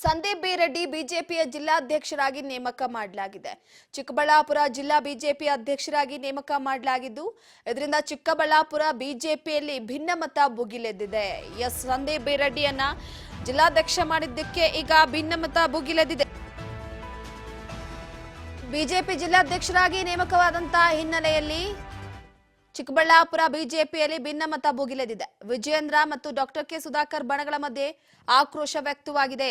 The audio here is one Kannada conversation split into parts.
ಸಂದೀಪ್ ಬಿ ರೆಡ್ಡಿ ಬಿಜೆಪಿಯ ಜಿಲ್ಲಾಧ್ಯಕ್ಷರಾಗಿ ನೇಮಕ ಮಾಡಲಾಗಿದೆ. ಚಿಕ್ಕಬಳ್ಳಾಪುರ ಜಿಲ್ಲಾ ಬಿಜೆಪಿ ಅಧ್ಯಕ್ಷರಾಗಿ ನೇಮಕ ಮಾಡಲಾಗಿದ್ದು, ಇದರಿಂದ ಚಿಕ್ಕಬಳ್ಳಾಪುರ ಬಿಜೆಪಿಯಲ್ಲಿ ಭಿನ್ನಮತ ಭುಗಿಲೆದ್ದಿದೆ. ಸಂದೀಪ್ ಬಿ ರೆಡ್ಡಿಯನ್ನ ಜಿಲ್ಲಾಧ್ಯಕ್ಷ ಮಾಡಿದ್ದಕ್ಕೆ ಈಗ ಭಿನ್ನಮತ ಭುಗಿಲೆದ್ದಿದೆ. ಬಿಜೆಪಿ ಜಿಲ್ಲಾಧ್ಯಕ್ಷರಾಗಿ ನೇಮಕವಾದಂತಹ ಹಿನ್ನೆಲೆಯಲ್ಲಿ ಚಿಕ್ಕಬಳ್ಳಾಪುರ ಬಿಜೆಪಿಯಲ್ಲಿ ಭಿನ್ನಮತ ಭುಗಿಲೆದ್ದಿದೆ. ವಿಜಯೇಂದ್ರ ಮತ್ತು ಡಾಕ್ಟರ್ ಕೆ ಸುಧಾಕರ್ ಬಣಗಳ ಮಧ್ಯೆ ಆಕ್ರೋಶ ವ್ಯಕ್ತವಾಗಿದೆ.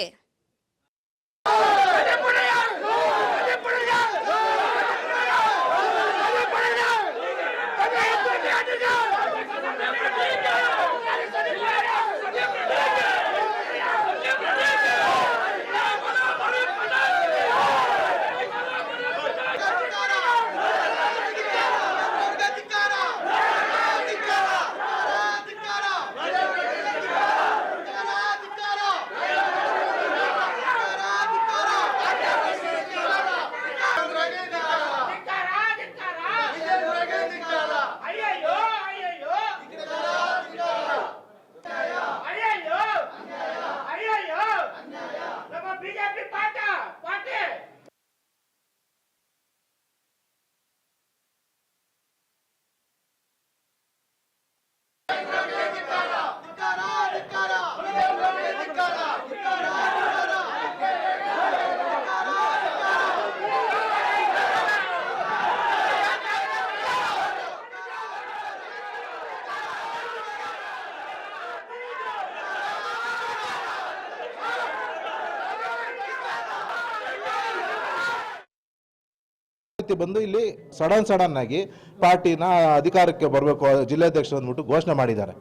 ಬಂದು ಇಲ್ಲಿ ಸಡನ್ ಆಗಿ ಪಾರ್ಟಿನ ಅಧಿಕಾರಕ್ಕೆ ಬರಬೇಕು ಜಿಲ್ಲಾಧ್ಯಕ್ಷರು ಅಂದ್ಬಿಟ್ಟು ಘೋಷಣೆ ಮಾಡಿದ್ದಾರೆ.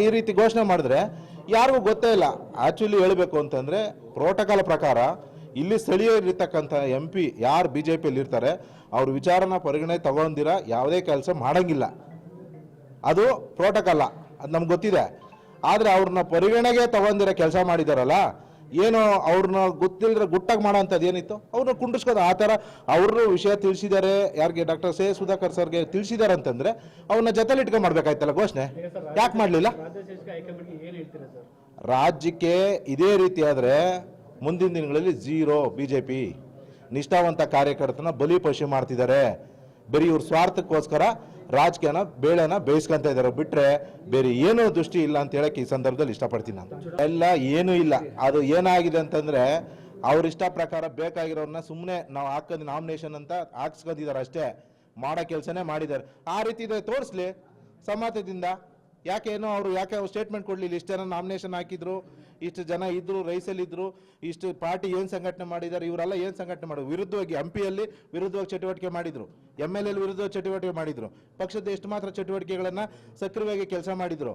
ಈ ರೀತಿ ಘೋಷಣೆ ಮಾಡಿದ್ರೆ ಯಾರಿಗೂ ಗೊತ್ತೇ ಇಲ್ಲ. ಆಕ್ಚುಲಿ ಹೇಳಬೇಕು ಅಂತಂದ್ರೆ ಪ್ರೋಟೋಕಾಲ್ ಪ್ರಕಾರ ಇಲ್ಲಿ ಸ್ಥಳೀಯರಿರ್ತಕ್ಕಂಥ MP ಯಾರು ಬಿಜೆಪಿಯಲ್ಲಿ ಇರ್ತಾರೆ ಅವ್ರ ವಿಚಾರನ ಪರಿಗಣನೆ ತಗೊಂಡಿರ ಯಾವುದೇ ಕೆಲಸ ಮಾಡಂಗಿಲ್ಲ. ಅದು ಪ್ರೋಟೋಕಾಲ್, ಅದು ನಮ್ಗೆ ಗೊತ್ತಿದೆ. ಆದರೆ ಅವ್ರನ್ನ ಪರಿಗಣನೆಗೆ ತಗೊಂಡಿರೋ ಕೆಲಸ ಮಾಡಿದಾರಲ್ಲ, ಏನೋ ಅವ್ರನ್ನ ಗೊತ್ತಿಲ್ಲದ್ರೆ ಗುಟ್ಟಾಗಿ ಮಾಡೋ ಅಂಥದ್ದು ಏನಿತ್ತು ಅವ್ರನ್ನ ಕುಂಡಿಸ್ಕೋದು. ಆ ಥರ ಅವರು ವಿಷಯ ತಿಳಿಸಿದ್ದಾರೆ. ಯಾರಿಗೆ? ಡಾಕ್ಟರ್ ಕೆ ಸುಧಾಕರ್ ಸರ್ಗೆ ತಿಳಿಸಿದ್ದಾರೆ ಅಂತಂದ್ರೆ ಅವ್ರನ್ನ ಜೊತೆಲಿ ಇಟ್ಕೊಂಡು ಮಾಡ್ಬೇಕಾಯ್ತಲ್ಲ ಘೋಷಣೆ. ಯಾಕೆ ಮಾಡಲಿಲ್ಲ? ರಾಜ್ಯಕ್ಕೆ ಇದೇ ರೀತಿ ಆದರೆ ಮುಂದಿನ ದಿನಗಳಲ್ಲಿ ಝೀರೋ. ಬಿಜೆಪಿ ನಿಷ್ಠಾವಂತ ಕಾರ್ಯಕರ್ತನ ಬಲಿಪಶು ಮಾಡ್ತಿದ್ದಾರೆ. ಬರೀ ಇವ್ರ ಸ್ವಾರ್ಥಕ್ಕೋಸ್ಕರ ರಾಜಕೀಯನ ಬೇಳೆನ ಬೇಯಿಸ್ಕೊಂತ ಇದ್ದಾರೆ, ಬಿಟ್ರೆ ಬೇರೆ ಏನೂ ದೃಷ್ಟಿ ಇಲ್ಲ ಅಂತ ಹೇಳಕ್ಕೆ ಈ ಸಂದರ್ಭದಲ್ಲಿ ಇಷ್ಟಪಡ್ತೀನಿ. ನಾನು ಎಲ್ಲ ಏನೂ ಇಲ್ಲ. ಅದು ಏನಾಗಿದೆ ಅಂತಂದ್ರೆ ಅವ್ರ ಇಷ್ಟ ಪ್ರಕಾರ ಬೇಕಾಗಿರೋರನ್ನ ಸುಮ್ಮನೆ ನಾವು ಹಾಕೋದು ನಾಮಿನೇಷನ್ ಅಂತ ಹಾಕ್ಸ್ಕೊಂಡಿದ್ದಾರೆ ಅಷ್ಟೇ. ಮಾಡೋ ಕೆಲಸನೇ ಮಾಡಿದ್ದಾರೆ. ಆ ರೀತಿ ಇದೆ ತೋರಿಸ್ಲಿ ಸಮಾಜದಿಂದ. ಯಾಕೇನೋ ಅವರು ಸ್ಟೇಟ್ಮೆಂಟ್ ಕೊಡಲಿಲ್ಲ? ಇಷ್ಟು ಜನ ನಾಮಿನೇಷನ್ ಹಾಕಿದ್ರು, ಇಷ್ಟು ಜನ ಇದ್ರು, ರೈಸಲ್ಲಿದ್ದರು, ಇಷ್ಟು ಪಾರ್ಟಿ ಏನು ಸಂಘಟನೆ ಮಾಡಿದ್ದಾರೆ, ಇವರೆಲ್ಲ ಏನು ಸಂಘಟನೆ ಮಾಡಿದ್ರು? ವಿರುದ್ಧವಾಗಿ MP ವಿರುದ್ಧವಾಗಿ ಚಟುವಟಿಕೆ ಮಾಡಿದ್ರು, MLA ವಿರುದ್ಧವಾಗಿ ಚಟುವಟಿಕೆ ಮಾಡಿದ್ರು, ಪಕ್ಷದ ಎಷ್ಟು ಮಾತ್ರ ಚಟುವಟಿಕೆಗಳನ್ನು ಸಕ್ರಿಯವಾಗಿ ಕೆಲಸ ಮಾಡಿದ್ರು.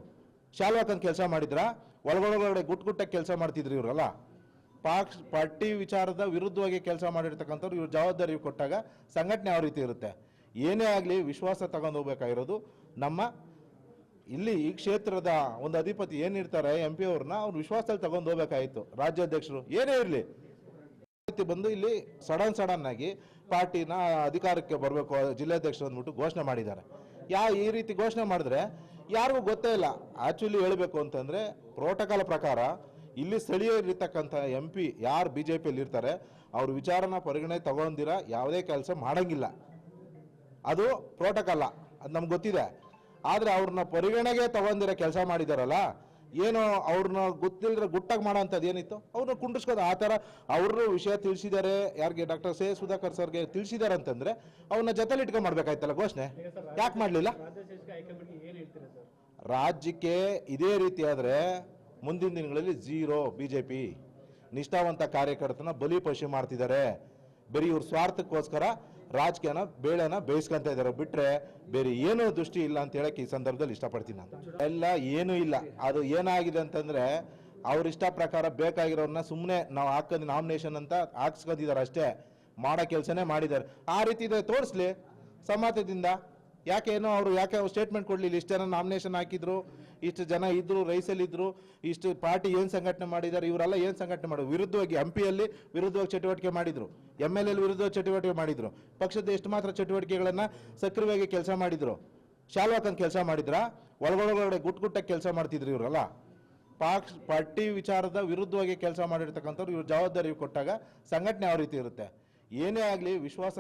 ಶಾಲ್ವಾಕಂತ ಕೆಲಸ ಮಾಡಿದ್ರ, ಒಳಗೊಳಗಡೆ ಗುಟ್ಟಾಗಿ ಕೆಲಸ ಮಾಡ್ತಿದ್ರು ಇವರಲ್ಲ. ಪಾರ್ಟಿ ವಿಚಾರದ ವಿರುದ್ಧವಾಗಿ ಕೆಲಸ ಮಾಡಿರ್ತಕ್ಕಂಥವ್ರು ಇವ್ರ ಜವಾಬ್ದಾರಿ ಕೊಟ್ಟಾಗ ಸಂಘಟನೆ ಯಾವ ರೀತಿ ಇರುತ್ತೆ? ಏನೇ ಆಗಲಿ ವಿಶ್ವಾಸ ತಗೊಂಡು ಹೋಗ್ಬೇಕಾಗಿರೋದು ನಮ್ಮ ಇಲ್ಲಿ ಈ ಕ್ಷೇತ್ರದ ಒಂದು ಅಧಿಪತಿ ಏನಿರ್ತಾರೆ MP ಅವ್ರನ್ನ ಅವ್ರು ವಿಶ್ವಾಸದಲ್ಲಿ ತಗೊಂಡು ಹೋಗ್ಬೇಕಾಗಿತ್ತು. ರಾಜ್ಯಾಧ್ಯಕ್ಷರು ಏನೇ ಇರಲಿ ಬಂದು ಇಲ್ಲಿ ಸಡನ್ ಆಗಿ ಪಾರ್ಟಿನ ಅಧಿಕಾರಕ್ಕೆ ಬರಬೇಕು ಜಿಲ್ಲಾಧ್ಯಕ್ಷರು ಅಂದ್ಬಿಟ್ಟು ಘೋಷಣೆ ಮಾಡಿದ್ದಾರೆ. ಈ ರೀತಿ ಘೋಷಣೆ ಮಾಡಿದ್ರೆ ಯಾರಿಗೂ ಗೊತ್ತೇ ಇಲ್ಲ. ಆಕ್ಚುಲಿ ಹೇಳಬೇಕು ಅಂತಂದ್ರೆ ಪ್ರೋಟೋಕಾಲ್ ಪ್ರಕಾರ ಇಲ್ಲಿ ಸ್ಥಳೀಯರಿರ್ತಕ್ಕಂಥ MP ಯಾರು ಬಿಜೆಪಿಯಲ್ಲಿ ಇರ್ತಾರೆ ಅವ್ರ ವಿಚಾರನ ಪರಿಗಣನೆ ತಗೊಂಡಿರ ಯಾವುದೇ ಕೆಲಸ ಮಾಡಂಗಿಲ್ಲ. ಅದು ಪ್ರೋಟೋಕಾಲ್, ಅದು ನಮ್ಗೆ ಗೊತ್ತಿದೆ. ಆದರೆ ಅವ್ರನ್ನ ಪರಿಗಣನೆಗೆ ತಗೊಂಡಿರೋ ಕೆಲಸ ಮಾಡಿದಾರಲ್ಲ, ಏನೋ ಅವ್ರನ್ನ ಗೊತ್ತಿಲ್ಲದ್ರೆ ಗುಟ್ಟಾಗಿ ಮಾಡೋ ಅಂಥದ್ದು ಏನಿತ್ತು ಅವ್ರನ್ನ ಕುಂಡಿಸ್ಕೋದು. ಆ ಥರ ಅವರು ವಿಷಯ ತಿಳಿಸಿದ್ದಾರೆ. ಯಾರಿಗೆ? ಡಾಕ್ಟರ್ ಕೆ ಸುಧಾಕರ್ ಸರ್ಗೆ ತಿಳಿಸಿದ್ದಾರೆ ಅಂತಂದ್ರೆ ಅವ್ರನ್ನ ಜೊತೆಲಿ ಇಟ್ಕೊಂಡು ಮಾಡ್ಬೇಕಾಯ್ತಲ್ಲ ಘೋಷಣೆ. ಯಾಕೆ ಮಾಡಲಿಲ್ಲ? ರಾಜ್ಯಕ್ಕೆ ಇದೇ ರೀತಿ ಆದರೆ ಮುಂದಿನ ದಿನಗಳಲ್ಲಿ ಝೀರೋ. ಬಿಜೆಪಿ ನಿಷ್ಠಾವಂತ ಕಾರ್ಯಕರ್ತನ ಬಲಿಪಶು ಮಾಡ್ತಿದ್ದಾರೆ. ಬರೀ ಇವ್ರ ಸ್ವಾರ್ಥಕ್ಕೋಸ್ಕರ ರಾಜಕೀಯನ ಬೇಳೆನ ಬೇಯಿಸ್ಕೊಂತ ಇದ್ದಾರೆ, ಬಿಟ್ರೆ ಬೇರೆ ಏನೂ ದೃಷ್ಟಿ ಇಲ್ಲ ಅಂತ ಹೇಳಕ್ಕೆ ಈ ಸಂದರ್ಭದಲ್ಲಿ ಇಷ್ಟಪಡ್ತೀನಿ. ನಾನು ಎಲ್ಲ ಏನೂ ಇಲ್ಲ. ಅದು ಏನಾಗಿದೆ ಅಂತಂದ್ರೆ ಅವ್ರ ಇಷ್ಟ ಪ್ರಕಾರ ಬೇಕಾಗಿರೋರನ್ನ ಸುಮ್ಮನೆ ನಾವು ಹಾಕೋದು ನಾಮಿನೇಷನ್ ಅಂತ ಹಾಕ್ಸ್ಕೊಂಡಿದ್ದಾರೆ ಅಷ್ಟೇ. ಮಾಡೋ ಕೆಲಸನೇ ಮಾಡಿದ್ದಾರೆ. ಆ ರೀತಿ ಇದೆ ತೋರಿಸ್ಲಿ ಸಮಾಜದಿಂದ. ಯಾಕೇನೋ ಅವರು ಸ್ಟೇಟ್ಮೆಂಟ್ ಕೊಡಲಿಲ್ಲ? ಇಷ್ಟು ಜನ ನಾಮಿನೇಷನ್ ಹಾಕಿದ್ರು, ಇಷ್ಟು ಜನ ಇದ್ರು, ರೈಸಲ್ಲಿದ್ದರು, ಇಷ್ಟು ಪಾರ್ಟಿ ಏನು ಸಂಘಟನೆ ಮಾಡಿದ್ದಾರೆ, ಇವರೆಲ್ಲ ಏನು ಸಂಘಟನೆ ಮಾಡಿದ್ರು? ವಿರುದ್ಧವಾಗಿ MP ವಿರುದ್ಧವಾಗಿ ಚಟುವಟಿಕೆ ಮಾಡಿದ್ರು, MLA ವಿರುದ್ಧವಾಗಿ ಚಟುವಟಿಕೆ ಮಾಡಿದ್ರು, ಪಕ್ಷದ ಎಷ್ಟು ಮಾತ್ರ ಚಟುವಟಿಕೆಗಳನ್ನು ಸಕ್ರಿಯವಾಗಿ ಕೆಲಸ ಮಾಡಿದ್ರು. ಶಾಲ್ವಾಕಂತ ಕೆಲಸ ಮಾಡಿದ್ರ, ಒಳಗೊಳಗಡೆ ಗುಟ್ಟಾಗಿ ಕೆಲಸ ಮಾಡ್ತಿದ್ರು ಇವರಲ್ಲ. ಪಾರ್ಟಿ ವಿಚಾರದ ವಿರುದ್ಧವಾಗಿ ಕೆಲಸ ಮಾಡಿರ್ತಕ್ಕಂಥವ್ರು ಇವ್ರು ಜವಾಬ್ದಾರಿ ಕೊಟ್ಟಾಗ ಸಂಘಟನೆ ಯಾವ ರೀತಿ ಇರುತ್ತೆ. ಏನೇ ಆಗಲಿ ವಿಶ್ವಾಸ